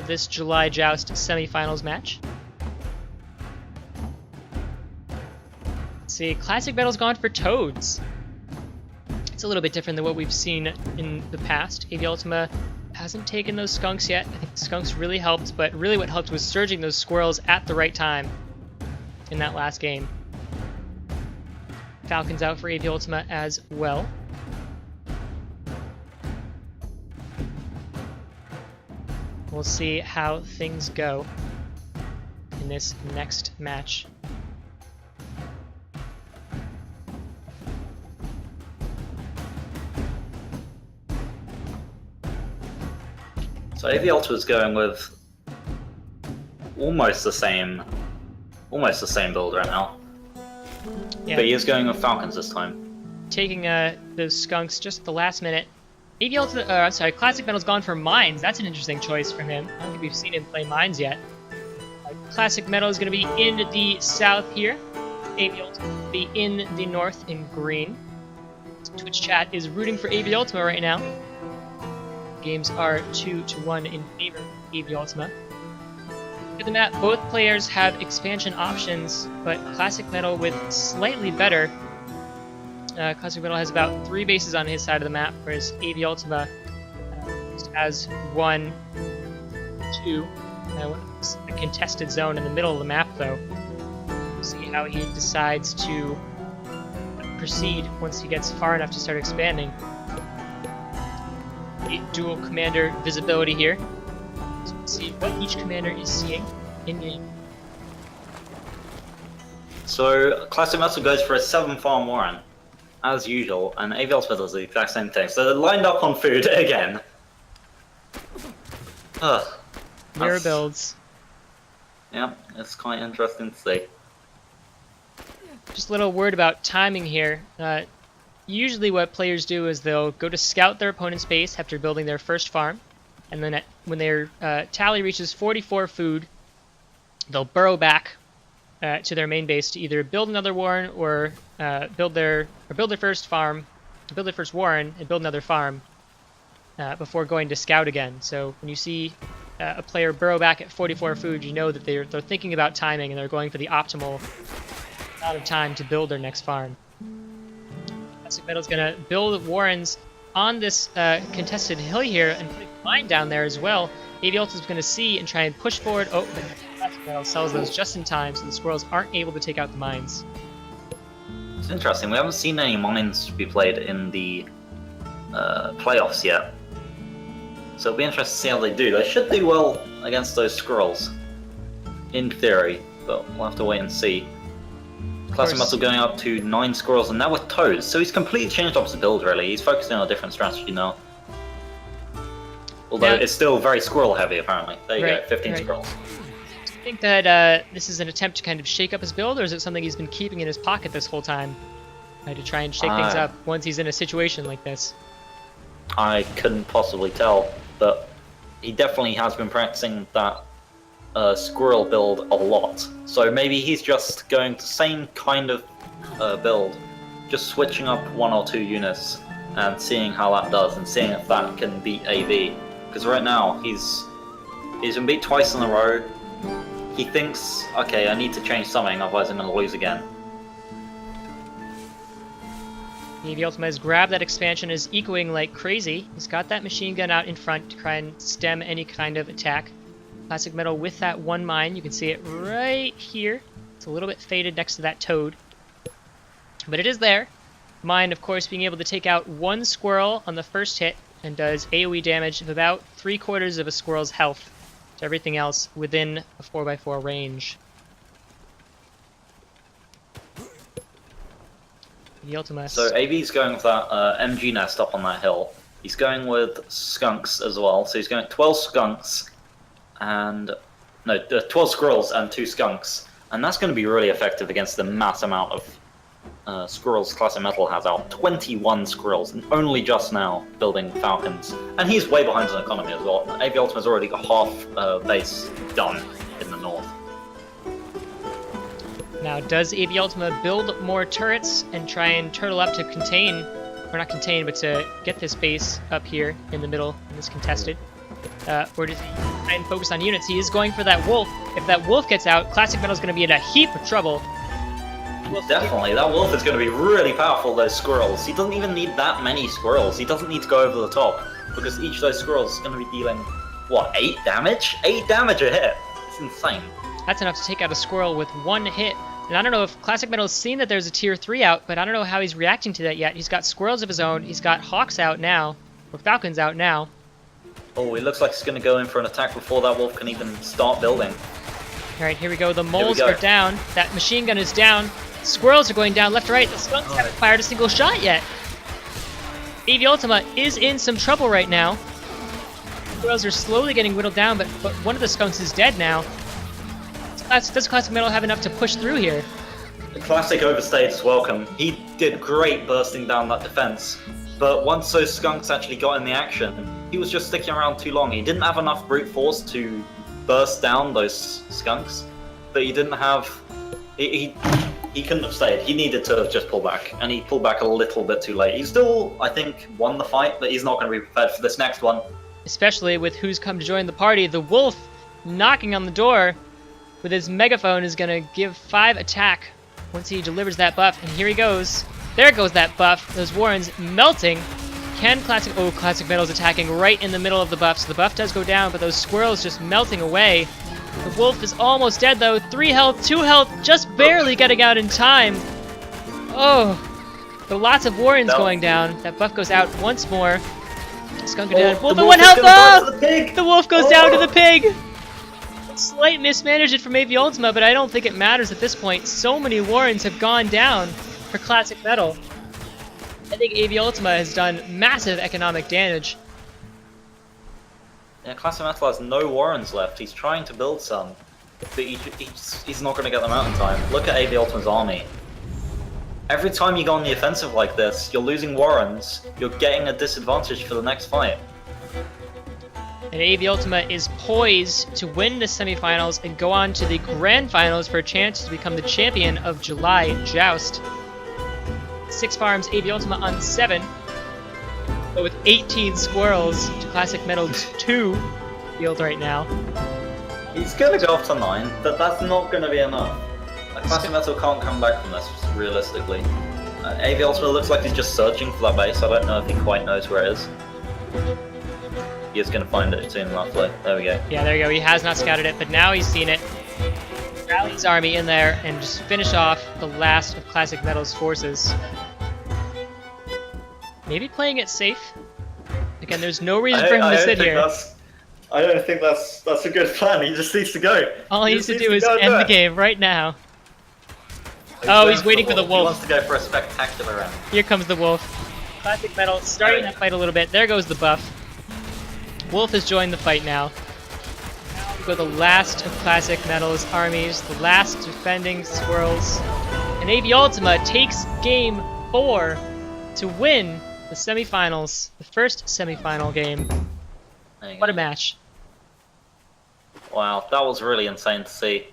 of this July Joust Semifinals match. Let's see, ClassicMetal's gone for Toads. It's a little bit different than what we've seen in the past. AV Ultima hasn't taken those skunks yet. I think the skunks really helped, but really what helped was surging those squirrels at the right time in that last game. Falcons out for AV Ultima as well. We'll see how things go in this next match. So AV Ultima is going with almost the same build right now. Yeah. But he is going with Falcons this time. Taking those skunks just at the last minute. AV Ultima, ClassicMetal's gone for mines. That's an interesting choice for him. I don't think we've seen him play mines yet. ClassicMetal is going to be in the south here. AV Ultima will be in the north in green. Twitch chat is rooting for AV Ultima right now. Games are 2-1 in favor of AV Ultima. Other than that, both players have expansion options, but ClassicMetal with slightly better. ClassicMetal has about 3 bases on his side of the map, whereas AV Ultima has 1, 2. A contested zone in the middle of the map, though. We'll see how he decides to proceed once he gets far enough to start expanding. Dual commander visibility here. So we'll see what each commander is seeing in game. So ClassicMetal goes for a 7-farm Warren, as usual, and AV Ultima does the exact same thing. So they're lined up on food again. Mirror builds. Yeah, it's quite interesting to see. Just a little word about timing here. Usually what players do is they'll go to scout their opponent's base after building their first farm, and then when their tally reaches 44 food, they'll burrow back to their main base to either build another warren or build their first farm, build their first warren and build another farm before going to scout again. So when you see a player burrow back at 44 food, you know that they're thinking about timing and they're going for the optimal amount of time to build their next farm. ClassicMetal's going to build warrens on this contested hill here and put a mine down there as well. AV Ultima's going to see and try and push forward. Oh, but ClassicMetal sells those just in time, so the squirrels aren't able to take out the mines. It's interesting. We haven't seen any mines be played in the playoffs yet. So it'll be interesting to see how they do. They should do well against those squirrels, in theory, but we'll have to wait and see. ClassicMetal going up to 9 squirrels, and now with toads. So he's completely changed up his build, really. He's focusing on a different strategy now. Although it's still very squirrel heavy, apparently. There you go, 15 squirrels. Do you think that this is an attempt to kind of shake up his build, or is it something he's been keeping in his pocket this whole time to try and shake things up once he's in a situation like this? I couldn't possibly tell, but he definitely has been practicing that squirrel build a lot. So maybe he's just going the same kind of build, just switching up 1 or 2 units and seeing how that does and seeing if that can beat AV. Because right now he's been beat twice in a row. He thinks, okay, I need to change something, otherwise I'm going to lose again. AV Ultima has grabbed that expansion, is ecoing like crazy. He's got that machine gun out in front to try and stem any kind of attack. ClassicMetal with that 1 mine, you can see it right here. It's a little bit faded next to that toad, but it is there. Mine, of course, being able to take out 1 squirrel on the first hit and does AoE damage of about 3/4 of a squirrel's health to everything else within a 4x4 range. The Ultima. So AV's going with that MG nest up on that hill. He's going with skunks as well, so he's going 12 skunks. And no, 12 squirrels and 2 skunks, and that's going to be really effective against the mass amount of squirrels ClassicMetal has out. 21 squirrels, and only just now building falcons, and he's way behind on economy as well. AV Ultima's already got half base done in the north. Now, does AV Ultima build more turrets and try and turtle up to contain, or not contain, but to get this base up here in the middle in this contested? Or does he try and focus on units. He is going for that wolf. If that wolf gets out, ClassicMetal is going to be in a heap of trouble. Definitely, that wolf is going to be really powerful, those squirrels. He doesn't even need that many squirrels. He doesn't need to go over the top, because each of those squirrels is going to be dealing, what, 8 damage? 8 damage a hit! It's insane. That's enough to take out a squirrel with 1 hit. And I don't know if ClassicMetal has seen that there's a tier 3 out, but I don't know how he's reacting to that yet. He's got squirrels of his own, he's got hawks out now, or falcons out now. Oh, it looks like he's going to go in for an attack before that wolf can even start building. Alright, here we go. The moles are down. That machine gun is down. Squirrels are going down left to right. The skunks haven't fired a single shot yet. AV Ultima is in some trouble right now. Squirrels are slowly getting whittled down, but one of the skunks is dead now. Does ClassicMetal have enough to push through here? The Classic overstayed his welcome. He did great bursting down that defense, but once those skunks actually got in the action, he was just sticking around too long. He didn't have enough brute force to burst down those skunks, but he didn't have... He couldn't have stayed. He needed to have just pulled back, and he pulled back a little bit too late. He still, I think, won the fight, but he's not going to be prepared for this next one. Especially with who's come to join the party. The wolf knocking on the door with his megaphone is going to give 5 attack once he delivers that buff, and here he goes. There goes that buff. Those Warrens melting. ClassicMetal's attacking right in the middle of the buff, so the buff does go down, but those squirrels just melting away. The wolf is almost dead though. 3 health, 2 health, just barely getting out in time. Oh, but lots of Warrens going down. That buff goes out once more. Skunk down. Wolf at 1 health. Oh! The wolf goes down to the pig. Slight mismanagement from AV Ultima, but I don't think it matters at this point. So many Warrens have gone down for ClassicMetal. I think AV Ultima has done massive economic damage. Yeah, ClassicMetal has no Warrens left. He's trying to build some, but he's not going to get them out in time. Look at AV Ultima's army. Every time you go on the offensive like this, you're losing Warrens, you're getting a disadvantage for the next fight. And AV Ultima is poised to win the semifinals and go on to the grand finals for a chance to become the champion of July Joust. 6 farms, AV Ultima on 7. But with 18 squirrels to ClassicMetal's 2 field right now. He's going to go up to 9, but that's not going to be enough. ClassicMetal can't come back from this, realistically. AV Ultima looks like he's just searching for that base. I don't know if he quite knows where it is. He is going to find it soon enough, though. There we go. Yeah, there we go. He has not scouted it, but now he's seen it. Rally his army in there and just finish off the last of ClassicMetal's forces. Maybe playing it safe. Again, there's no reason for him to sit here. I don't think that's a good plan. He just needs to go. All he needs to do is end the game right now. Oh, he's waiting for the wolf. He wants to go for a spectacular end. Here comes the wolf. ClassicMetal starting that fight a little bit. There goes the buff. Wolf has joined the fight now. Go the last of ClassicMetal's armies, the last defending squirrels. And AV Ultima takes game 4 to win the semifinals, the first semifinal game. What a match. Wow, that was really insane to see.